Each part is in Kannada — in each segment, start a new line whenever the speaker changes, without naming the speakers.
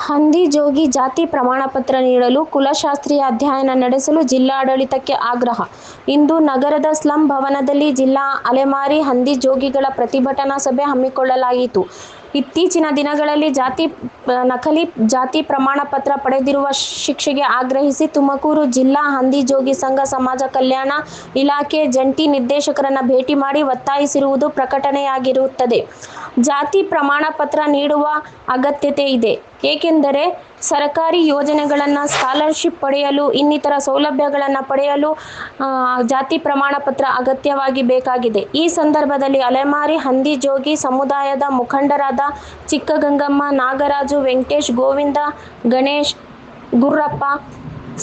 ಹಂದಿ ಜೋಗಿ ಜಾತಿ ಪ್ರಮಾಣಪತ್ರ ನೀಡಲು ಕುಲಶಾಸ್ತ್ರೀಯ ಅಧ್ಯಯನ ನಡೆಸಲು ಜಿಲ್ಲಾಡಳಿತಕ್ಕೆ ಆಗ್ರಹ. ಇಂದು ನಗರದ ಸ್ಲಂ ಭವನದಲ್ಲಿ ಜಿಲ್ಲಾ ಅಲೆಮಾರಿ ಹಂದಿ ಜೋಗಿಗಳ ಪ್ರತಿಭಟನಾ ಸಭೆ ಹಮ್ಮಿಕೊಳ್ಳಲಾಗಿತ್ತು. ಇತ್ತೀಚಿನ ದಿನಗಳಲ್ಲಿ ನಕಲಿ ಜಾತಿ ಪ್ರಮಾಣ ಪತ್ರ ಪಡೆದಿರುವ ಶಿಕ್ಷೆಗೆ ಆಗ್ರಹಿಸಿ ತುಮಕೂರು ಜಿಲ್ಲಾ ಹಂದಿ ಜೋಗಿ ಸಂಘ ಸಮಾಜ ಕಲ್ಯಾಣ ಇಲಾಖೆ ಜಂಟಿ ನಿರ್ದೇಶಕರನ್ನ ಭೇಟಿ ಮಾಡಿ ಒತ್ತಾಯಿಸಿರುವುದು ಪ್ರಕಟಣೆಯಾಗಿರುತ್ತದೆ. ಜಾತಿ ಪ್ರಮಾಣ ಪತ್ರ ನೀಡುವ ಅಗತ್ಯತೆ ಇದೆ. ಏಕೆಂದರೆ ಸರ್ಕಾರಿ ಯೋಜನೆಗಳನ್ನು, ಸ್ಕಾಲರ್ಶಿಪ್ ಪಡೆಯಲು, ಇನ್ನಿತರ ಸೌಲಭ್ಯಗಳನ್ನು ಪಡೆಯಲು ಜಾತಿ ಪ್ರಮಾಣ ಪತ್ರ ಅಗತ್ಯವಾಗಿ ಬೇಕಾಗಿದೆ. ಈ ಸಂದರ್ಭದಲ್ಲಿ ಅಲೆಮಾರಿ ಹಂದಿ ಜೋಗಿ ಸಮುದಾಯದ ಮುಖಂಡರಾದ ಚಿಕ್ಕಗಂಗಮ್ಮ, ನಾಗರಾಜು, ವೆಂಕಟೇಶ್, ಗೋವಿಂದ, ಗಣೇಶ್, ಗುರ್ರಪ್ಪ,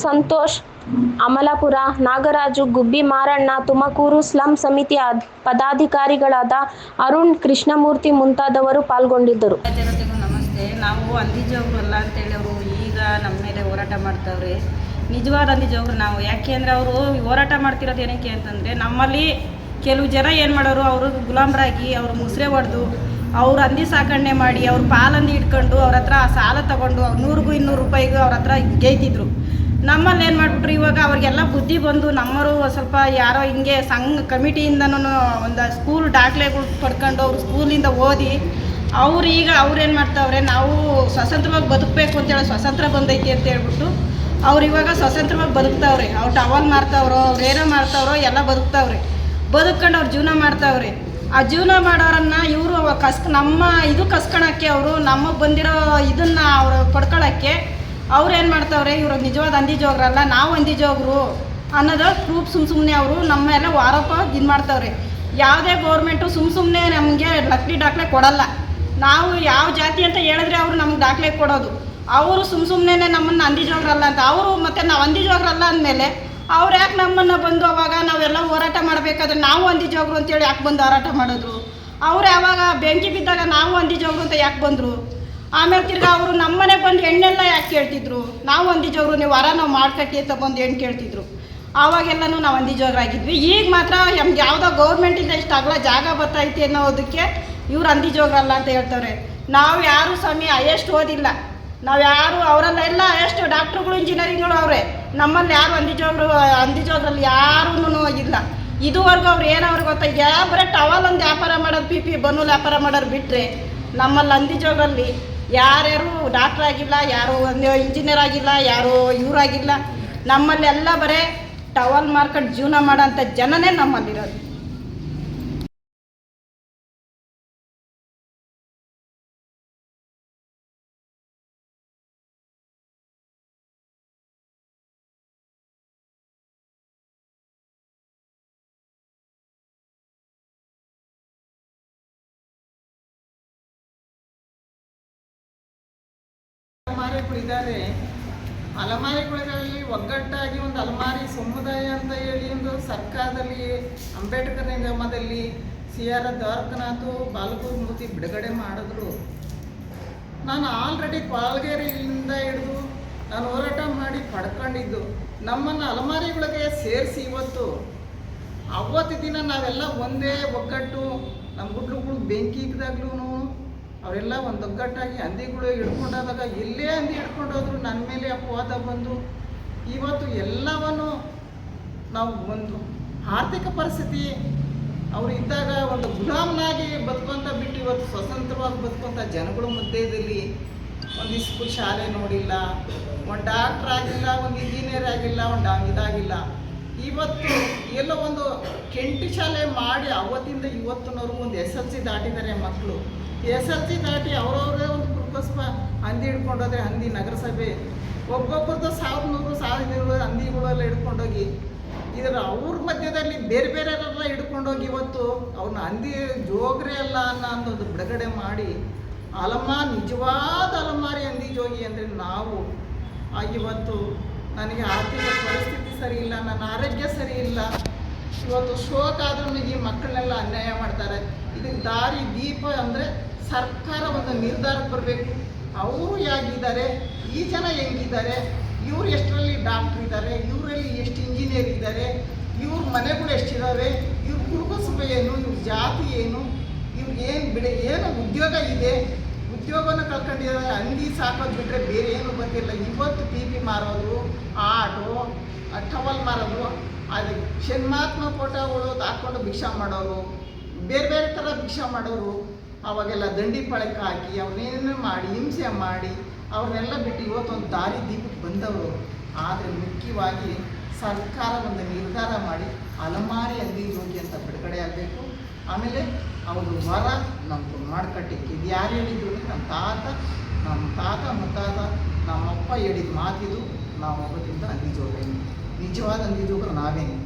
ಸಂತೋಷ್, ಅಮಲಾಪುರ, ನಾಗರಾಜು, ಗುಬ್ಬಿ ಮಾರಣ್ಣ, ತುಮಕೂರು ಸ್ಲಂ ಸಮಿತಿ ಪದಾಧಿಕಾರಿಗಳಾದ ಅರುಣ್, ಕೃಷ್ಣಮೂರ್ತಿ ಮುಂತಾದವರು ಪಾಲ್ಗೊಂಡಿದ್ದರು.
ನಮಸ್ತೆ. ನಾವು ಹಂದಿಜೋಗ್ರು ಅಲ್ಲ ಅಂತೇಳಿ ಅವರು ಈಗ ನಮ್ಮ ಮೇಲೆ ಹೋರಾಟ ಮಾಡ್ತಾವ್ರೆ. ನಿಜವಾದ ಹಂದಿಜೋಗ್ರು ನಾವು. ಯಾಕೆ ಅಂದರೆ ಅವರು ಹೋರಾಟ ಮಾಡ್ತಿರೋದು ಏನಕ್ಕೆ ಅಂತಂದರೆ, ನಮ್ಮಲ್ಲಿ ಕೆಲವು ಜನ ಏನು ಮಾಡೋರು, ಅವರು ಗುಲಾಮರಾಗಿ ಅವರು ಮುಸ್ರೆ ಹೊಡೆದು ಅವ್ರು ಹಂದಿ ಸಾಕಣೆ ಮಾಡಿ ಅವ್ರು ಪಾಲಂದಿ ಇಟ್ಕೊಂಡು ಅವ್ರ ಹತ್ರ ಸಾಲ ತಗೊಂಡು 100-200 ರೂಪಾಯಿಗೂ ಅವ್ರ ಹತ್ರ ಗೇಯ್ತಿದ್ರು. ನಮ್ಮಲ್ಲಿ ಏನು ಮಾಡಿಬಿಟ್ರು, ಇವಾಗ ಅವ್ರಿಗೆಲ್ಲ ಬುದ್ಧಿ ಬಂದು ನಮ್ಮವರು ಸ್ವಲ್ಪ ಯಾರೋ ಹಿಂಗೆ ಸಂಘ ಕಮಿಟಿಯಿಂದನೂ ಒಂದು ಸ್ಕೂಲ್ ದಾಖಲೆಗಳು ಪಡ್ಕೊಂಡು ಅವರು ಸ್ಕೂಲಿಂದ ಓದಿ ಅವ್ರೇನು ಮಾಡ್ತಾವ್ರೆ, ನಾವು ಸ್ವತಂತ್ರವಾಗಿ ಬದುಕಬೇಕು ಅಂತೇಳಿ ಸ್ವತಂತ್ರ ಬಂದೈತಿ ಅಂತ ಹೇಳ್ಬಿಟ್ಟು ಅವ್ರು ಇವಾಗ ಸ್ವತಂತ್ರವಾಗಿ ಬದುಕ್ತಾವ್ರೆ. ಅವ್ರು ಟವಲ್ ಮಾರ್ತಾವ್ರೋ, ಅವ್ರು ಏನೋ ಮಾಡ್ತಾವ್ರೋ ಎಲ್ಲ ಬದುಕ್ತಾವ್ರೆ. ಬದುಕೊಂಡು ಅವ್ರು ಜೀವನ ಮಾಡ್ತಾವ್ರೆ. ಆ ಜೀವನ ಮಾಡೋರನ್ನ ಇವರು ನಮ್ಮ ಕಸ್ಕೊಳಕ್ಕೆ, ಅವರು ನಮಗೆ ಬಂದಿರೋ ಇದನ್ನು ಅವರು ಪಡ್ಕೊಳ್ಳೋಕ್ಕೆ ಅವ್ರೇನು ಮಾಡ್ತಾವ್ರೆ, ಇವರು ನಿಜವಾದ ಹಂದಿಜೋಗ್ರಲ್ಲ, ನಾವು ಹಂದಿಜೋಗ್ರು ಅನ್ನೋದು ಪ್ರೂಫ್ ಸುಮ್ಮನೆ ಅವರು ನಮ್ಮ ಮೇಲೆ ಆರೋಪ ಮಾಡ್ತಾವ್ರೆ. ಯಾವುದೇ ಗೌರ್ಮೆಂಟು ಸುಮ್ಮನೆ ನಮಗೆ ನಕಲಿ ದಾಖಲೆ ಕೊಡಲ್ಲ. ನಾವು ಯಾವ ಜಾತಿ ಅಂತ ಹೇಳಿದ್ರೆ ಅವರು ನಮ್ಗೆ ದಾಖಲೆ ಕೊಡೋದು. ಅವರು ಸುಮ್ಮನೆ ನಮ್ಮನ್ನು ಹಂದಿಜೋಗ್ರಲ್ಲ ಅಂತ ಅವರು, ಮತ್ತು ನಾವು ಹಂದಿಜೋಗ್ರಲ್ಲ ಅಂದಮೇಲೆ ಅವ್ರು ಯಾಕೆ ನಮ್ಮನ್ನು ಬಂದು ಅವಾಗ ನಾವೆಲ್ಲ ಹೋರಾಟ ಮಾಡಬೇಕಾದ್ರೆ ನಾವು ಹಂದಿಜೋಗ್ರು ಅಂತೇಳಿ ಯಾಕೆ ಬಂದು ಹೋರಾಟ ಮಾಡಿದ್ರು? ಅವ್ರು ಯಾವಾಗ ಬೆಂಕಿ ಬಿದ್ದಾಗ ನಾವು ಹಂದಿಜೋಗ್ರು ಅಂತ ಯಾಕೆ ಬಂದರು? ಆಮೇಲೆ ತಿರ್ಗಿ ಅವರು ನಮ್ಮನೆ ಬಂದು ಹೆಣ್ಣೆಲ್ಲ ಯಾಕೆ ಕೇಳ್ತಿದ್ರು? ನಾವು ಹಂದಿಜೋಗ್ರು, ನೀವು ನಾವು ಮಾಡ್ಕಟ್ಟಿ ಅಂತ ಬಂದು ಹೆಣ್ಣು ಕೇಳ್ತಿದ್ರು. ಆವಾಗೆಲ್ಲನೂ ನಾವು ಹಂದಿಜೋಗ್ರಾಗಿದ್ವಿ. ಈಗ ಮಾತ್ರ ನಮ್ಗೆ ಯಾವುದೋ ಗೌರ್ಮೆಂಟಿಂದ ಇಷ್ಟು ಅಗಲ ಜಾಗ ಬರ್ತೈತಿ ಅನ್ನೋದಕ್ಕೆ ಇವ್ರು ಹಂದಿಜೋಗ್ರಲ್ಲ ಅಂತ ಹೇಳ್ತಾರೆ. ನಾವು ಯಾರು ಸ್ವಾಮಿ ಎಷ್ಟು ಓದಿಲ್ಲ, ನಾವು ಯಾರು ಅವರಲ್ಲೆಲ್ಲ ಎಷ್ಟು ಡಾಕ್ಟ್ರುಗಳು, ಇಂಜಿನಿಯರಿಂಗ್ಗಳು ಅವರೇ. ನಮ್ಮಲ್ಲಿ ಯಾರು ಹಂದಿಜೋಗ್ರಲ್ಲಿ ಯಾರೂ ಇಲ್ಲ. ಇದುವರೆಗೂ ಅವ್ರು ಏನವ್ರು ಗೊತ್ತಾ, ಬರೀ ಟವಲ್ ಒಂದು ವ್ಯಾಪಾರ ಮಾಡೋದು, ಪಿ ಬನ್ನೂಲ್ ವ್ಯಾಪಾರ ಮಾಡೋರು ಬಿಟ್ಟರೆ ನಮ್ಮಲ್ಲಿ ಹಂದಿಜೋಗ್ರಲ್ಲಿ ಯಾರ್ಯಾರು ಡಾಕ್ಟ್ರ್ ಆಗಿಲ್ಲ, ಯಾರು ಒಂದು ಇಂಜಿನಿಯರ್ ಆಗಿಲ್ಲ, ಯಾರು ಇವರಾಗಿಲ್ಲ. ನಮ್ಮಲ್ಲೆಲ್ಲ ಬರೀ ಟವಲ್ ಮಾರ್ಕೊಂಡು ಜೀವನ ಮಾಡೋಂಥ ಜನನೇ ನಮ್ಮಲ್ಲಿರೋದು.
ಅಲಮಾರಿಗಳಿದ್ದಾರೆ. ಅಲಮಾರಿಗಳಲ್ಲಿ ಒಗ್ಗಟ್ಟಾಗಿ ಒಂದು ಅಲಮಾರಿ ಸಮುದಾಯ ಅಂತ ಹೇಳಿ ಒಂದು ಸರ್ಕಾರದಲ್ಲಿ ಅಂಬೇಡ್ಕರ್ ನಿಗಮದಲ್ಲಿ CR ದ್ವಾರಕನಾಥ್ ಬಾಲಕೂರ್ಮೂರ್ತಿ ಬಿಡುಗಡೆ ಮಾಡಿದ್ರು. ನಾನು ಆಲ್ರೆಡಿ ಪಾಲ್ಗೇರಿಯಿಂದ ಹಿಡಿದು ನಾನು ಹೋರಾಟ ಮಾಡಿ ಪಡ್ಕೊಂಡಿದ್ದು. ನಮ್ಮನ್ನು ಅಲಮಾರಿಗಳಿಗೆ ಸೇರಿಸಿ ಅವತ್ತು ದಿನ ನಾವೆಲ್ಲ ಒಂದೇ ಒಗ್ಗಟ್ಟು, ನಮ್ಮ ಗುಡ್ಲುಗಳು ಬೆಂಕಿ ಇಕ್ಕಿದಾಗ್ಲೂ ಅವರೆಲ್ಲ ಒಂದು ಒಗ್ಗಟ್ಟಾಗಿ ಹಂದಿಗಳು ಹಿಡ್ಕೊಂಡಾದಾಗ ಎಲ್ಲೇ ಹಂದಿ ಹಿಡ್ಕೊಂಡೋದ್ರು ನನ್ನ ಮೇಲೆ ಅಪವಾದ ಬಂದು ಇವತ್ತು ಎಲ್ಲವನ್ನು ನಾವು ಒಂದು ಆರ್ಥಿಕ ಪರಿಸ್ಥಿತಿ ಅವರು ಇದ್ದಾಗ ಒಂದು ಗುಲಾಮನಾಗಿ ಬದುಕುವಂತ ಬಿಟ್ಟು ಇವತ್ತು ಸ್ವತಂತ್ರವಾಗಿ ಬದುಕುವಂಥ ಜನಗಳು ಮಧ್ಯದಲ್ಲಿ ಒಂದು ಸ್ಕೂಲ್ ಶಾಲೆ ನೋಡಿಲ್ಲ, ಒಂದು ಡಾಕ್ಟ್ರ್ ಆಗಿಲ್ಲ, ಒಂದು ಇಂಜಿನಿಯರ್ ಆಗಿಲ್ಲ, ಒಂದು ಇದಾಗಿಲ್ಲ. ಇವತ್ತು ಎಲ್ಲೋ ಒಂದು ಕೆಂಟಿ ಶಾಲೆ ಮಾಡಿ ಅವತ್ತಿಂದ ಇವತ್ತಿನವ್ರಿಗೂ ಒಂದು SLC ದಾಟಿದ್ದಾರೆ ಮಕ್ಕಳು. SLC ದಾಟಿ ಅವರವರೇ ಒಂದು ಕುರುಕಸ್ಪ ಹಂದಿ ಹಿಡ್ಕೊಂಡೋದ್ರೆ ಹಂದಿ ನಗರಸಭೆ ಒಬ್ಬೊಬ್ಬರದ್ದು 1,100 ಹಂದಿಗಳೆಲ್ಲ ಹಿಡ್ಕೊಂಡೋಗಿ ಅವ್ರ ಮಧ್ಯದಲ್ಲಿ ಬೇರೆ ಬೇರೆಯವರೆಲ್ಲ ಹಿಡ್ಕೊಂಡೋಗಿ ಇವತ್ತು ಅವ್ರನ್ನ ಹಂದಿ ಜೋಗ್ರೆ ಅಲ್ಲ ಅನ್ನೋದು ಬಿಡುಗಡೆ ಮಾಡಿ ನಿಜವಾದ ಅಲಮಾರಿ ಹಂದಿ ಜೋಗಿ ಅಂದರೆ ನಾವು. ಇವತ್ತು ನನಗೆ ಆರ್ಥಿಕ ಪರಿಸ್ಥಿತಿ ಸರಿ ಇಲ್ಲ, ನನ್ನ ಆರೋಗ್ಯ ಸರಿ ಇಲ್ಲ. ಇವತ್ತು ಶೋಕ ಆದ್ರೂ ಈ ಮಕ್ಕಳನ್ನೆಲ್ಲ ಅನ್ಯಾಯ ಮಾಡ್ತಾರೆ. ಇದಕ್ಕೆ ದಾರಿ ದೀಪ ಅಂದರೆ ಸರ್ಕಾರ ಒಂದು ನಿರ್ಧಾರಕ್ಕೆ ಬರಬೇಕು. ಅವರು ಹೇಗಿದ್ದಾರೆ, ಈ ಜನ ಹೆಂಗಿದ್ದಾರೆ, ಇವ್ರು ಎಷ್ಟರಲ್ಲಿ ಡಾಕ್ಟ್ರ್ ಇದ್ದಾರೆ, ಇವರಲ್ಲಿ ಎಷ್ಟು ಇಂಜಿನಿಯರ್ ಇದ್ದಾರೆ, ಇವ್ರ ಮನೆಗಳು ಎಷ್ಟಿದ್ದಾವೆ, ಇವ್ರ ಕುರುಕುಸುಬ ಏನು, ಇವ್ರ ಜಾತಿ ಏನು, ಇವ್ರಿಗೆ ಏನು ಉದ್ಯೋಗ ಇದೆ, ಉದ್ಯೋಗನ ಕಳ್ಕೊಂಡಿದ್ದಾರೆ. ಅಂಗಿ ಸಾಕೋದು ಬಿಟ್ಟರೆ ಬೇರೆ ಏನು ಗೊತ್ತಿಲ್ಲ. ಇವತ್ತು ಟಿ ಮಾರೋದು, ಆಟೋ, ಟವಲ್ ಮಾರೋದು, ಅದು ಷಣ್ಮಾತ್ಮ ಫೋಟೋಗಳು ಹಾಕ್ಕೊಂಡು ಭಿಕ್ಷಾ ಮಾಡೋರು, ಬೇರೆ ಬೇರೆ ಥರ ಭಿಕ್ಷಾ ಮಾಡೋರು. ಅವಾಗೆಲ್ಲ ದಂಡಿ ಪಳಕ್ಕೆ ಹಾಕಿ ಅವ್ರನ್ನೇನು ಮಾಡಿ ಹಿಂಸೆ ಮಾಡಿ ಅವ್ರನ್ನೆಲ್ಲ ಬಿಟ್ಟು ಇವತ್ತೊಂದು ದಾರಿ ದೀಪಕ್ಕೆ ಬಂದವರು. ಆದರೆ ಮುಖ್ಯವಾಗಿ ಸರ್ಕಾರ ಒಂದು ನಿರ್ಧಾರ ಮಾಡಿ ಅಲಮಾರಿ ಅಂಗಡಿ ಜೋಗಿ ಅಂತ ಬಿಡುಗಡೆ ಆಗಬೇಕು. ಆಮೇಲೆ ಅವರು ವರ ನಮ್ಗೆ ಮಾಡಿಕಟ್ಟಿಕ್ಕೆ ಇದು ಯಾರು ಹೇಳಿದ್ರು ಅಂದರೆ ನಮ್ಮ ತಾತ ಮುತ್ತಾತ ನಮ್ಮಪ್ಪ ಹೇಳಿದ ಮಾತಿದು. ನಾವು ಅವತ್ತಿಂದ ಅಂಗಡಿ ಜೋಗ, ನಿಜವಾದ ಅಂಗಡಿ ಜೋಗರು ನಾವೇನು.